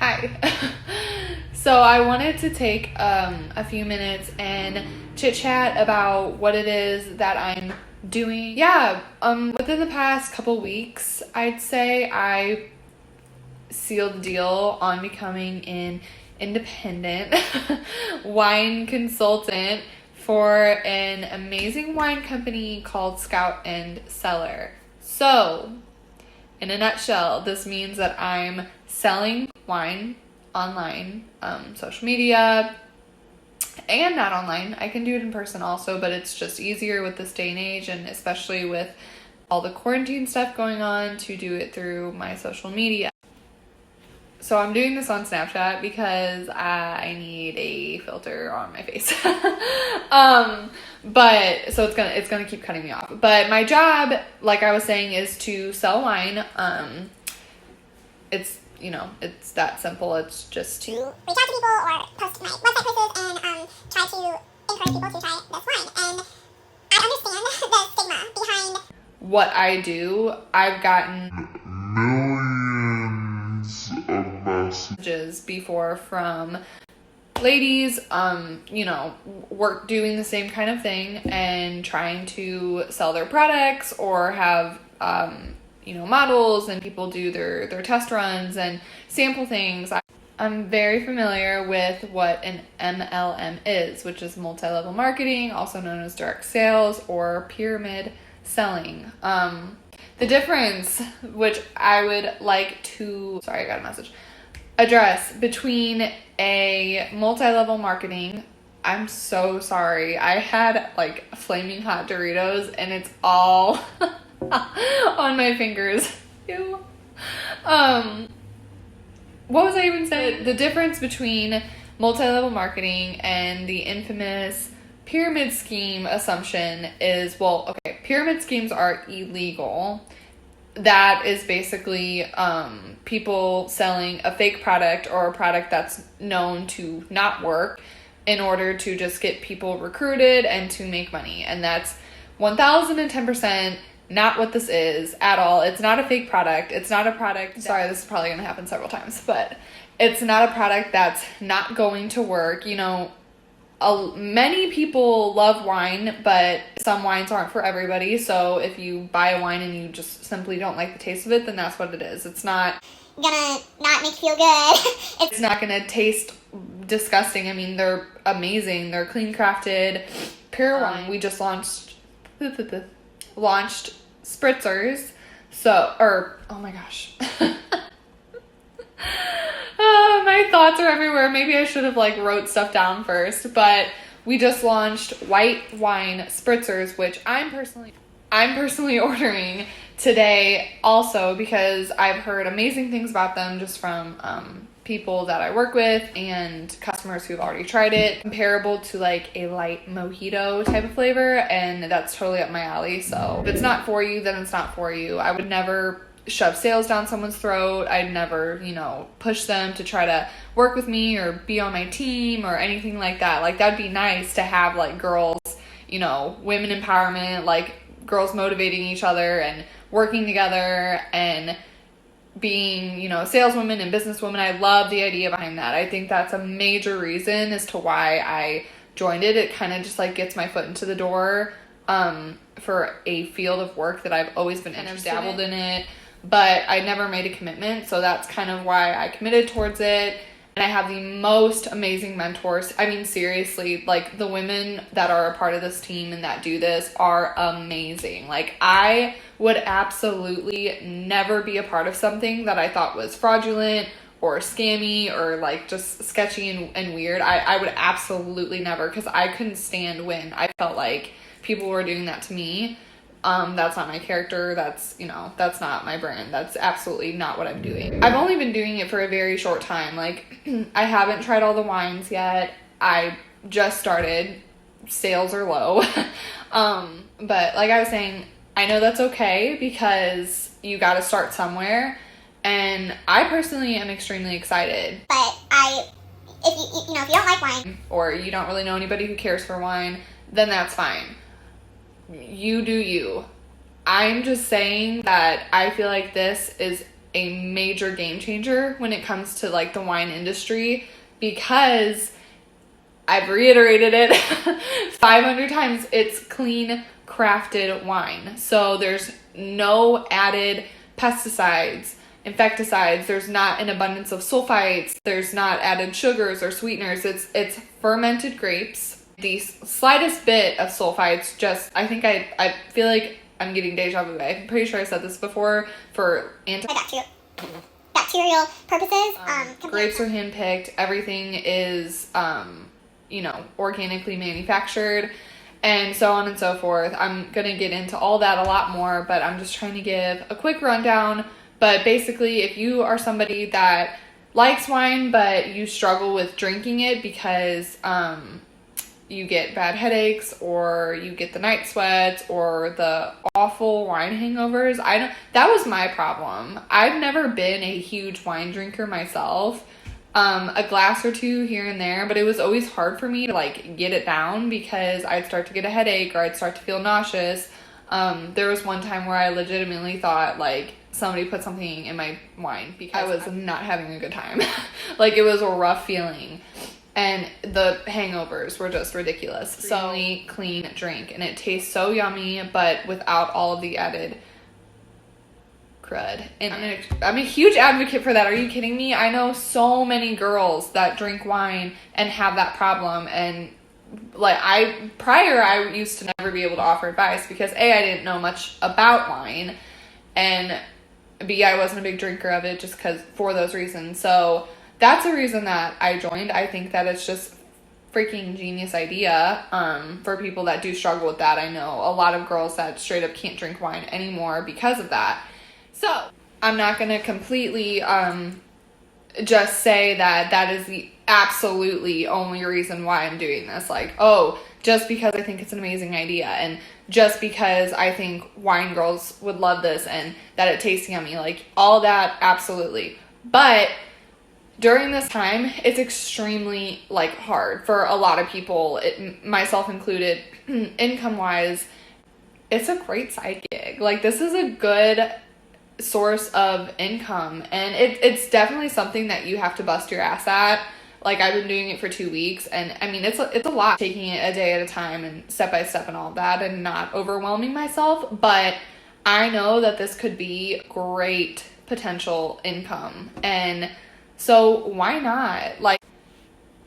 Hi. So I wanted to take a few minutes and chit chat about what it is that I'm doing. Yeah, within the past couple weeks, I'd say I sealed the deal on becoming an independent wine consultant for an amazing wine company called Scout and Cellar. So, in a nutshell, this means that I'm selling wine online, social media, and not online. I can do it in person also, but it's just easier with this day and age, and especially with all the quarantine stuff going on, to do it through my social media. So I'm doing this on Snapchat because I need a filter on my face. But so it's gonna keep cutting me off. But my job, like I was saying, is to sell wine. It's that simple. It's just to reach out to people or post my website prices and try to encourage people to try this wine. And I understand the stigma behind what I do. I've gotten millions of messages before from ladies, work doing the same kind of thing and trying to sell their products or have, models and people do their test runs and sample things. I'm very familiar with what an MLM is, which is multi-level marketing, also known as direct sales or pyramid selling. The difference, which I would like to, sorry, I got a message, address between a multi-level marketing, I'm so sorry. I had like flaming hot Doritos and it's all on my fingers. Ew. What was I even saying? The difference between multi-level marketing and the infamous pyramid scheme assumption is, pyramid schemes are illegal. That is basically people selling a fake product or a product that's known to not work in order to just get people recruited and to make money. And that's 1010% not what this is at all. It's not a fake product. It's not a product. Sorry, this is probably going to happen several times, but it's not a product that's not going to work. Many people love wine, but some wines aren't for everybody. So if you buy a wine and you just simply don't like the taste of it, then that's what it is. It's not gonna not make you feel good. It's not gonna taste disgusting. I mean, they're amazing. They're clean crafted, pure wine. We just launched spritzers. Oh my gosh. My thoughts are everywhere. Maybe I should have wrote stuff down first, but we just launched white wine spritzers, which I'm personally ordering today also because I've heard amazing things about them just from people that I work with and customers who've already tried it. Comparable to a light mojito type of flavor, and that's totally up my alley. So if it's not for you, then it's not for you. I would never shove sales down someone's throat. I'd never, push them to try to work with me or be on my team or anything like that. That'd be nice to have girls, women empowerment, girls motivating each other and working together and being, saleswomen and businesswomen. I love the idea behind that. I think that's a major reason as to why I joined it. It kind of just gets my foot into the door for a field of work that I've always been interested in. Dabbled in it, but I never made a commitment. So that's kind of why I committed towards it. And I have the most amazing mentors. I mean, seriously, the women that are a part of this team and that do this are amazing. I would absolutely never be a part of something that I thought was fraudulent or scammy or just sketchy and weird. I would absolutely never, because I couldn't stand when I felt like people were doing that to me. That's not my character. That's not my brand. That's absolutely not what I'm doing. I've only been doing it for a very short time. I haven't tried all the wines yet. I just started. Sales are low. But like I was saying, I know that's okay because you got to start somewhere. And I personally am extremely excited. But if you don't like wine, or you don't really know anybody who cares for wine, then that's fine. You do you. I'm just saying that I feel like this is a major game changer when it comes to like the wine industry, because I've reiterated it 500 times, it's clean crafted wine. So there's no added pesticides, insecticides, there's not an abundance of sulfites, there's not added sugars or sweeteners. It's fermented grapes. The slightest bit of sulfites, just, I think I feel like I'm getting deja vu. I'm pretty sure I said this before, for bacterial purposes. Grapes are hand-picked. Everything is, organically manufactured, and so on and so forth. I'm going to get into all that a lot more, but I'm just trying to give a quick rundown. But basically, if you are somebody that likes wine, but you struggle with drinking it because you get bad headaches, or you get the night sweats, or the awful wine hangovers. That was my problem. I've never been a huge wine drinker myself. A glass or two here and there, but it was always hard for me to like get it down because I'd start to get a headache or I'd start to feel nauseous. There was one time where I legitimately thought like somebody put something in my wine because I was not having a good time. Like, it was a rough feeling. And the hangovers were just ridiculous. So really clean drink, and it tastes so yummy, but without all of the added crud. And I'm a huge advocate for that. Are you kidding me? I know so many girls that drink wine and have that problem, and like I used to never be able to offer advice because A, I didn't know much about wine, and B, I wasn't a big drinker of it just because for those reasons. So that's a reason that I joined. I think that it's just freaking genius idea for people that do struggle with that. I know a lot of girls that straight up can't drink wine anymore because of that. So I'm not going to completely just say that is the absolutely only reason why I'm doing this. Like, oh, just because I think it's an amazing idea, and just because I think wine girls would love this and that it tastes yummy. Like, all that, absolutely. But during this time, it's extremely like hard for a lot of people, myself included, income-wise. It's a great side gig. Like, this is a good source of income, and it's definitely something that you have to bust your ass at. Like, I've been doing it for 2 weeks, and I mean, it's a lot, taking it a day at a time and step by step and all that, and not overwhelming myself. But I know that this could be great potential income, and so why not? Like,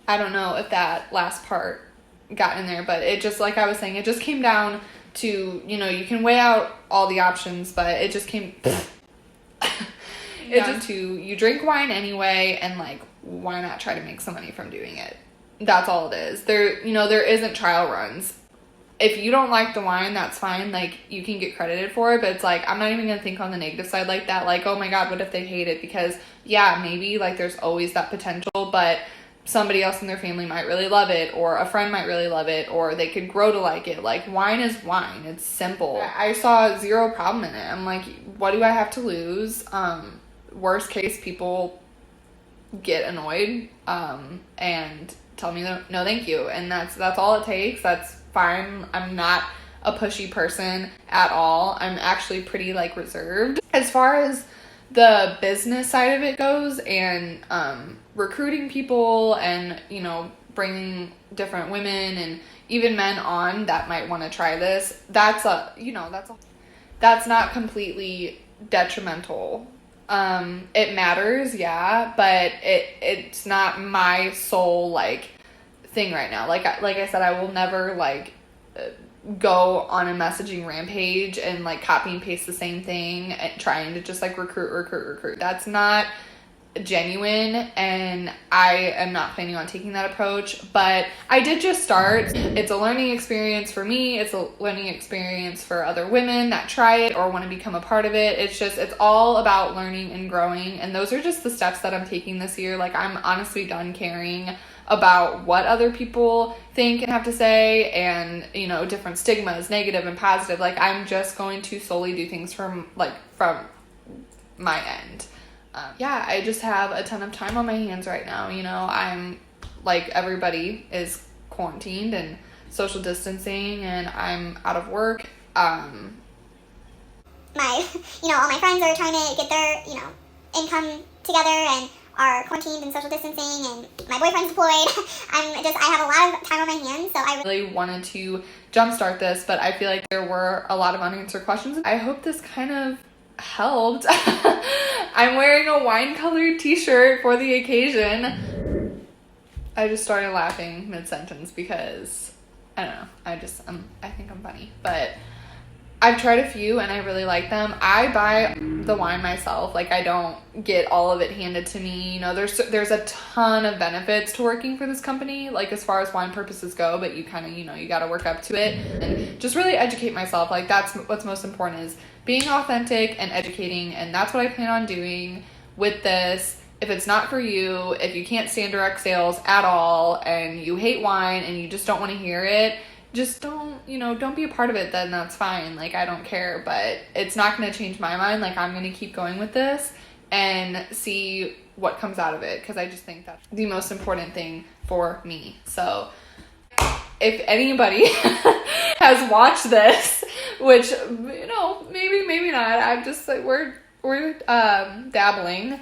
I don't know if that last part got in there, but it just, like I was saying, it just came down to, you can weigh out all the options, but it just came you drink wine anyway, and like, why not try to make some money from doing it? That's all it is. There isn't trial runs. If you don't like the wine, that's fine. Like, you can get credited for it, but it's like, I'm not even gonna think on the negative side like that. Like, oh my God, what if they hate it? Because yeah, maybe, like, there's always that potential, but somebody else in their family might really love it, or a friend might really love it, or they could grow to like it. Like, wine is wine. It's simple. I saw zero problem in it. I'm like, what do I have to lose? Worst case, people get annoyed and tell me no thank you, and that's all it takes. That's fine. I'm not a pushy person at all. I'm actually pretty like reserved. As far as the business side of it goes, and recruiting people, and bringing different women and even men on that might want to try this, that's not completely detrimental. It matters, yeah, but it's not my sole like thing right now. Like I said, I will never like go on a messaging rampage and like copy and paste the same thing and trying to just like recruit. That's not genuine, and I am not planning on taking that approach. But I did just start. It's a learning experience for me. It's a learning experience for other women that try it or want to become a part of it. It's all about learning and growing, and those are just the steps that I'm taking this year. Like, I'm honestly done caring about what other people think and have to say, and different stigmas, negative and positive. Like, I'm just going to solely do things from my end. I just have a ton of time on my hands right now. I'm like, everybody is quarantined and social distancing, and I'm out of work. All my friends are trying to get their, income together and are quarantined and social distancing, and my boyfriend's deployed. I have a lot of time on my hands, so I really wanted to jumpstart this, but I feel like there were a lot of unanswered questions. I hope this kind of helped. I'm wearing a wine-colored t-shirt for the occasion. I just started laughing mid-sentence because, I don't know, I think I'm funny, but I've tried a few and I really like them. I buy the wine myself. Like, I don't get all of it handed to me. You know, there's a ton of benefits to working for this company, like as far as wine purposes go, but you kind of, you know, you got to work up to it and just really educate myself. Like, that's what's most important, is being authentic and educating. And that's what I plan on doing with this. If it's not for you, if you can't stand direct sales at all and you hate wine and you just don't want to hear it, just don't be a part of it, then that's fine. Like, I don't care, but it's not going to change my mind. Like, I'm going to keep going with this and see what comes out of it, because I just think that's the most important thing for me. So if anybody has watched this, which, you know, maybe not, I'm just like, we're dabbling.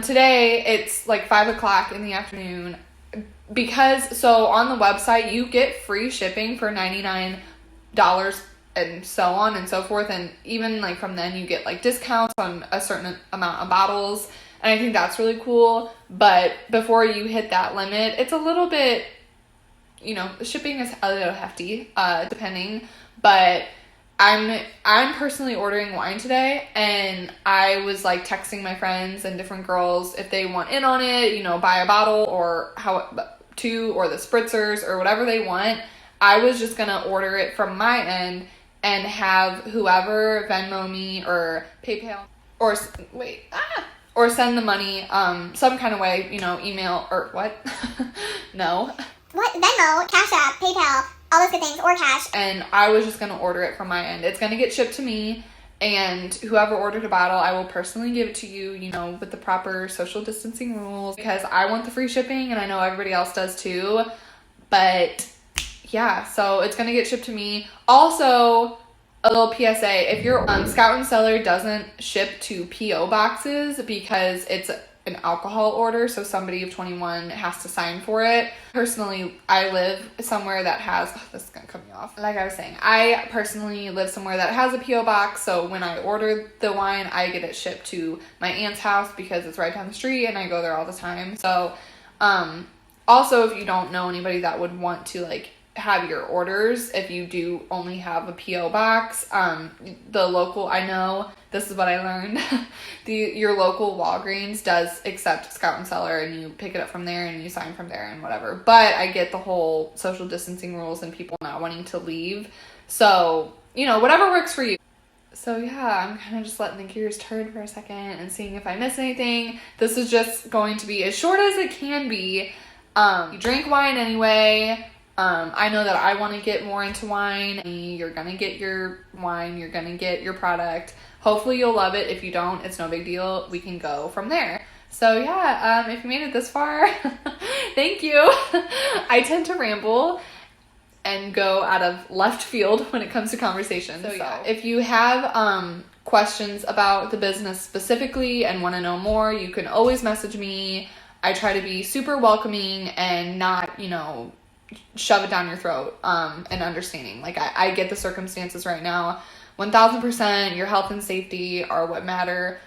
Today it's like 5:00 in the afternoon. Because, so on the website, you get free shipping for $99 and so on and so forth. And even like from then you get like discounts on a certain amount of bottles. And I think that's really cool. But before you hit that limit, it's a little bit, you know, shipping is a little hefty, depending. But I'm personally ordering wine today, and I was like texting my friends and different girls if they want in on it, you know, buy a bottle or two, or the spritzers or whatever they want. I was just gonna order it from my end and have whoever Venmo me or PayPal or send the money some kind of way, you know, email or what? No. What? Venmo, Cash App, PayPal, all those good things, or cash. And I was just gonna order it from my end. It's gonna get shipped to me, and whoever ordered a bottle, I will personally give it to you, you know, with the proper social distancing rules, because I want the free shipping and I know everybody else does too. But yeah, so it's gonna get shipped to me. Also, a little PSA, if your Scout and Cellar doesn't ship to PO boxes because it's an alcohol order, so somebody of 21 has to sign for it. Personally, I live somewhere that has, this is gonna cut me off. Like I was saying, I personally live somewhere that has a PO box, so when I order the wine, I get it shipped to my aunt's house because it's right down the street and I go there all the time. So, also, if you don't know anybody that would want to like have your orders, if you do only have a PO box, the local, I know this is what I learned, your local Walgreens does accept Scout and Cellar, and you pick it up from there and you sign from there and whatever. But I get the whole social distancing rules and people not wanting to leave, so, you know, whatever works for you. So yeah, I'm kind of just letting the gears turn for a second and seeing if I miss anything. This is just going to be as short as it can be. You drink wine anyway. I know that I want to get more into wine. You're going to get your wine. You're going to get your product. Hopefully you'll love it. If you don't, it's no big deal. We can go from there. So yeah, if you made it this far, thank you. I tend to ramble and go out of left field when it comes to conversations. So yeah, if you have questions about the business specifically and want to know more, you can always message me. I try to be super welcoming and not, you know, shove it down your throat, and understanding. Like, I get the circumstances right now. 1000%, your health and safety are what matter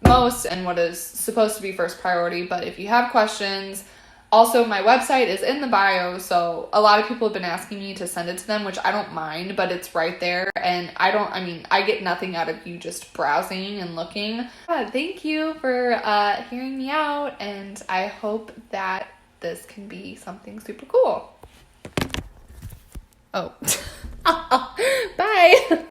most and what is supposed to be first priority. But if you have questions, also my website is in the bio, so a lot of people have been asking me to send it to them, which I don't mind, but it's right there, and I get nothing out of you just browsing and looking. Thank you for hearing me out, and I hope that this can be something super cool. Oh. Bye.